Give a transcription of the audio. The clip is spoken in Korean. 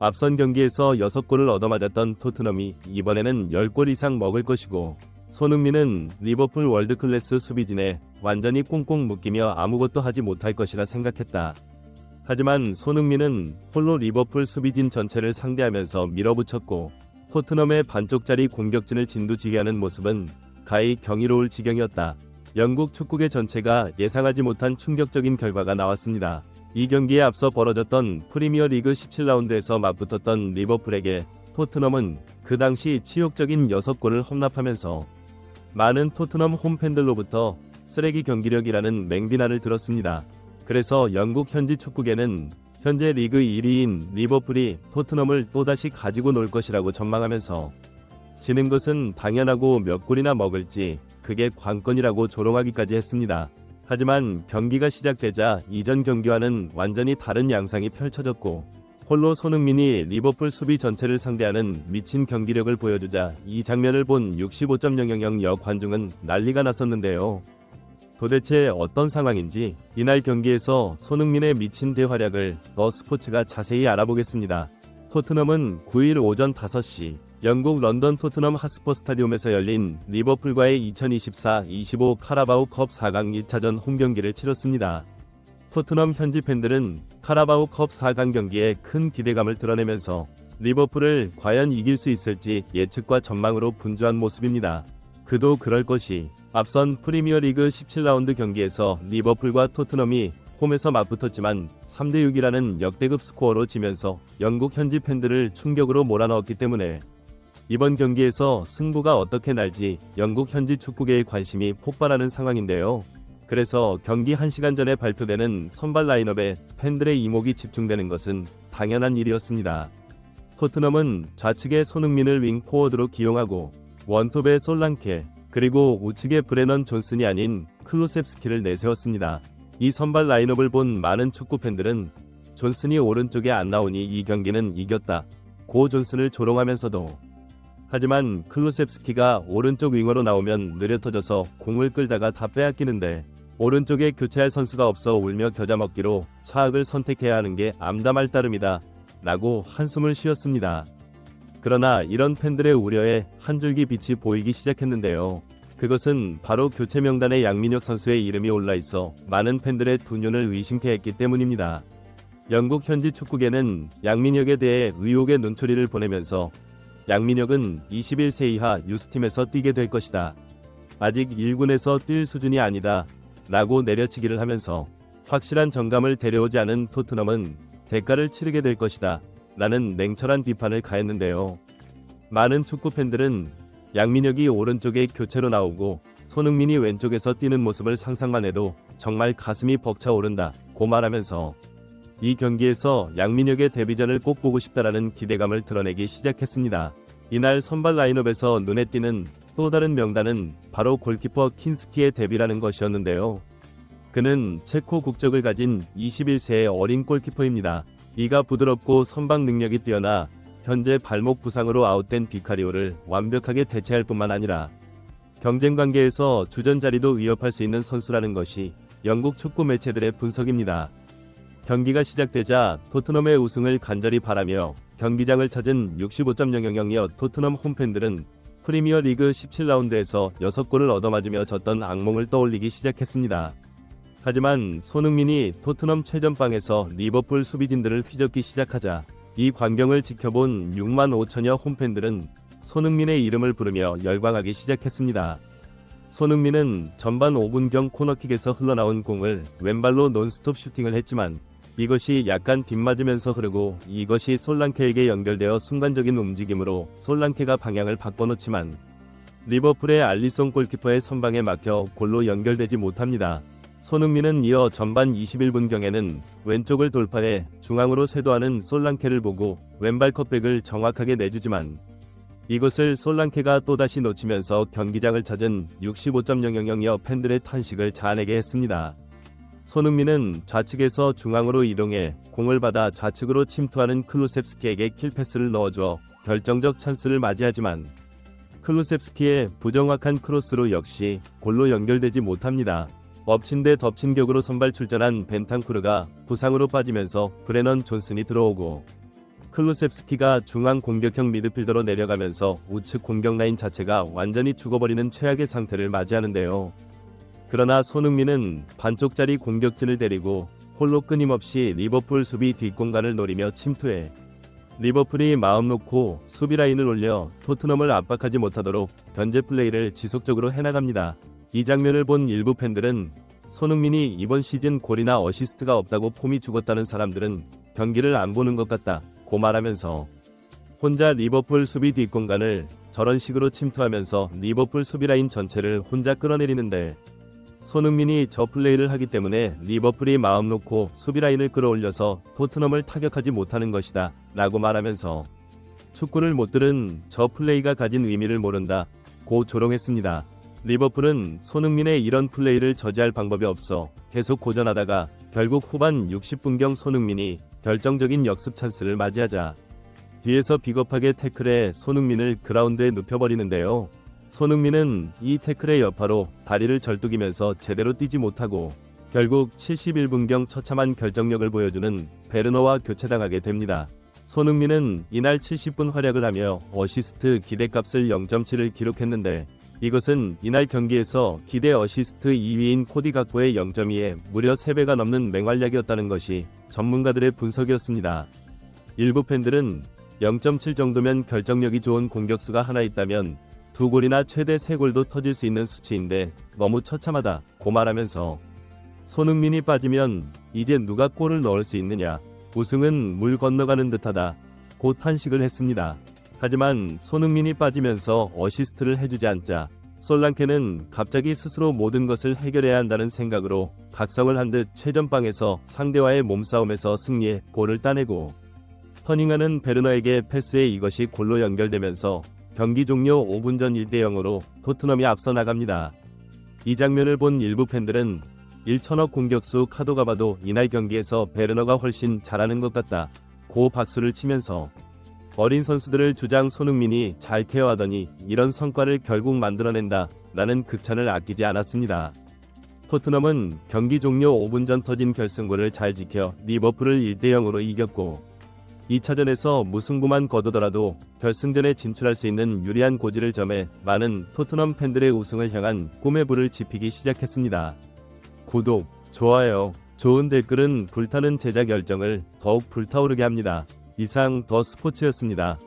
앞선 경기에서 6골을 얻어맞았던 토트넘이 이번에는 10골 이상 먹을 것이고, 손흥민은 리버풀 월드클래스 수비진에 완전히 꽁꽁 묶이며 아무것도 하지 못할 것이라 생각했다. 하지만 손흥민은 홀로 리버풀 수비진 전체를 상대하면서 밀어붙였고, 토트넘의 반쪽짜리 공격진을 진두지휘하는 모습은 가히 경이로울 지경이었다. 영국 축구계 전체가 예상하지 못한 충격적인 결과가 나왔습니다. 이 경기에 앞서 벌어졌던 프리미어리그 17라운드에서 맞붙었던 리버풀에게 토트넘은 그 당시 치욕적인 6골을 헌납하면서 많은 토트넘 홈팬들로부터 쓰레기 경기력이라는 맹비난을 들었습니다. 그래서 영국 현지 축구계는 현재 리그 1위인 리버풀이 토트넘을 또다시 가지고 놀 것이라고 전망하면서 지는 것은 당연하고 몇 골이나 먹을지 그게 관건이라고 조롱하기까지 했습니다. 하지만 경기가 시작되자 이전 경기와는 완전히 다른 양상이 펼쳐졌고, 홀로 손흥민이 리버풀 수비 전체를 상대하는 미친 경기력을 보여주자 이 장면을 본 65.000여 관중은 난리가 났었는데요. 도대체 어떤 상황인지 이날 경기에서 손흥민의 미친 대활약을 더 스포츠가 자세히 알아보겠습니다. 토트넘은 9일 오전 5시 영국 런던 토트넘 핫스퍼 스타디움에서 열린 리버풀과의 2024-25 카라바오컵 4강 1차전 홈경기를 치렀습니다. 토트넘 현지 팬들은 카라바오컵 4강 경기에 큰 기대감을 드러내면서 리버풀을 과연 이길 수 있을지 예측과 전망으로 분주한 모습입니다. 그도 그럴 것이 앞선 프리미어리그 17라운드 경기에서 리버풀과 토트넘이 홈에서 맞붙었지만 3대6이라는 역대급 스코어로 지면서 영국 현지 팬들을 충격으로 몰아넣었기 때문에 이번 경기에서 승부가 어떻게 날지 영국 현지 축구계의 관심이 폭발하는 상황인데요. 그래서 경기 1시간 전에 발표되는 선발 라인업에 팬들의 이목이 집중되는 것은 당연한 일이었습니다. 토트넘은 좌측에 손흥민을 윙 포워드로 기용하고 원톱에 솔랑케, 그리고 우측에 브레넌 존슨이 아닌 클루셉스키를 내세웠습니다. 이 선발 라인업을 본 많은 축구팬들은 존슨이 오른쪽에 안 나오니 이 경기는 이겼다 고 존슨을 조롱하면서도, 하지만 클루셉스키가 오른쪽 윙어로 나오면 느려 터져서 공을 끌다가 다 빼앗기는데 오른쪽에 교체할 선수가 없어 울며 겨자 먹기로 차악을 선택해야 하는 게 암담할 따름이다 라고 한숨을 쉬었습니다. 그러나 이런 팬들의 우려에 한 줄기 빛이 보이기 시작했는데요. 그것은 바로 교체 명단에 양민혁 선수의 이름이 올라있어 많은 팬들의 두 눈을 의심케 했기 때문입니다. 영국 현지 축구계는 양민혁에 대해 의혹의 눈초리를 보내면서 양민혁은 21세 이하 유스팀에서 뛰게 될 것이다. 아직 1군에서 뛸 수준이 아니다 라고 내려치기를 하면서 확실한 정감을 데려오지 않은 토트넘은 대가를 치르게 될 것이다 라는 냉철한 비판을 가했는데요. 많은 축구팬들은 양민혁이 오른쪽에 교체로 나오고 손흥민이 왼쪽에서 뛰는 모습을 상상만 해도 정말 가슴이 벅차오른다 고 말하면서 이 경기에서 양민혁의 데뷔전을 꼭 보고 싶다라는 기대감을 드러내기 시작했습니다. 이날 선발 라인업에서 눈에 띄는 또 다른 명단은 바로 골키퍼 킨스키의 데뷔라는 것이었는데요. 그는 체코 국적을 가진 21세의 어린 골키퍼입니다. 이가 부드럽고 선방 능력이 뛰어나 현재 발목 부상으로 아웃된 비카리오를 완벽하게 대체할 뿐만 아니라 경쟁 관계에서 주전 자리도 위협할 수 있는 선수라는 것이 영국 축구 매체들의 분석입니다. 경기가 시작되자 토트넘의 우승을 간절히 바라며 경기장을 찾은 65.000여 토트넘 홈팬들은 프리미어리그 17라운드에서 6골을 얻어맞으며 졌던 악몽을 떠올리기 시작했습니다. 하지만 손흥민이 토트넘 최전방에서 리버풀 수비진들을 휘젓기 시작하자 이 광경을 지켜본 6만 5천여 홈팬들은 손흥민의 이름을 부르며 열광하기 시작했습니다. 손흥민은 전반 5분경 코너킥에서 흘러나온 공을 왼발로 논스톱 슈팅을 했지만 이것이 약간 빗맞으면서 흐르고 이것이 솔랑케에게 연결되어 순간적인 움직임으로 솔랑케가 방향을 바꿔놓지만 리버풀의 알리송 골키퍼의 선방에 막혀 골로 연결되지 못합니다. 손흥민은 이어 전반 21분경에는 왼쪽을 돌파해 중앙으로 쇄도하는 솔랑케를 보고 왼발 컷백을 정확하게 내주지만 이것을 솔랑케가 또다시 놓치면서 경기장을 찾은 65.000여 팬들의 탄식을 자아내게 했습니다. 손흥민은 좌측에서 중앙으로 이동해 공을 받아 좌측으로 침투하는 클루셉스키에게 킬패스를 넣어줘 결정적 찬스를 맞이하지만 클루셉스키의 부정확한 크로스로 역시 골로 연결되지 못합니다. 엎친 데 덮친 격으로 선발 출전한 벤탄쿠르가 부상으로 빠지면서 브레넌 존슨이 들어오고 클루셉스키가 중앙 공격형 미드필더로 내려가면서 우측 공격 라인 자체가 완전히 죽어버리는 최악의 상태를 맞이하는데요. 그러나 손흥민은 반쪽짜리 공격진을 데리고 홀로 끊임없이 리버풀 수비 뒷공간을 노리며 침투해 리버풀이 마음 놓고 수비 라인을 올려 토트넘을 압박하지 못하도록 견제 플레이를 지속적으로 해나갑니다. 이 장면을 본 일부 팬들은 손흥민이 이번 시즌 골이나 어시스트가 없다고 폼이 죽었다는 사람들은 경기를 안 보는 것 같다고 말하면서 혼자 리버풀 수비 뒷공간을 저런 식으로 침투하면서 리버풀 수비 라인 전체를 혼자 끌어내리는데 손흥민이 저 플레이를 하기 때문에 리버풀이 마음 놓고 수비 라인을 끌어올려서 토트넘을 타격하지 못하는 것이다 라고 말하면서 축구를 못 들은 저 플레이가 가진 의미를 모른다 고 조롱했습니다. 리버풀은 손흥민의 이런 플레이를 저지할 방법이 없어 계속 고전하다가 결국 후반 60분경 손흥민이 결정적인 역습 찬스를 맞이하자 뒤에서 비겁하게 태클해 손흥민을 그라운드에 눕혀버리는데요. 손흥민은 이 태클의 여파로 다리를 절뚝이면서 제대로 뛰지 못하고 결국 71분경 처참한 결정력을 보여주는 베르너와 교체당하게 됩니다. 손흥민은 이날 70분 활약을 하며 어시스트 기대값을 0.7을 기록했는데 이것은 이날 경기에서 기대 어시스트 2위인 코디 각포의 0.2에 무려 3배가 넘는 맹활약이었다는 것이 전문가들의 분석이었습니다. 일부 팬들은 0.7 정도면 결정력이 좋은 공격수가 하나 있다면 2골이나 최대 3골도 터질 수 있는 수치인데 너무 처참하다고 말하면서 손흥민이 빠지면 이제 누가 골을 넣을 수 있느냐, 우승은 물 건너가는 듯하다 고 탄식을 했습니다. 하지만 손흥민이 빠지면서 어시스트를 해주지 않자 솔랑케는 갑자기 스스로 모든 것을 해결해야 한다는 생각으로 각성을 한 듯 최전방에서 상대와의 몸싸움에서 승리해 골을 따내고 터닝하는 베르너에게 패스해 이것이 골로 연결되면서 경기 종료 5분 전 1대0으로 토트넘이 앞서 나갑니다. 이 장면을 본 일부 팬들은 1천억 공격수 카도가봐도 이날 경기에서 베르너가 훨씬 잘하는 것 같다 고 박수를 치면서 어린 선수들을 주장 손흥민이 잘 케어하더니 이런 성과를 결국 만들어낸다 라는 극찬을 아끼지 않았습니다. 토트넘은 경기 종료 5분 전 터진 결승골을 잘 지켜 리버풀을 1대0으로 이겼고 2차전에서 무승부만 거두더라도 결승전에 진출할 수 있는 유리한 고지를 점해 많은 토트넘 팬들의 우승을 향한 꿈의 불을 지피기 시작했습니다. 구독, 좋아요, 좋은 댓글은 불타는 제작 열정을 더욱 불타오르게 합니다. 이상 더 스포츠였습니다.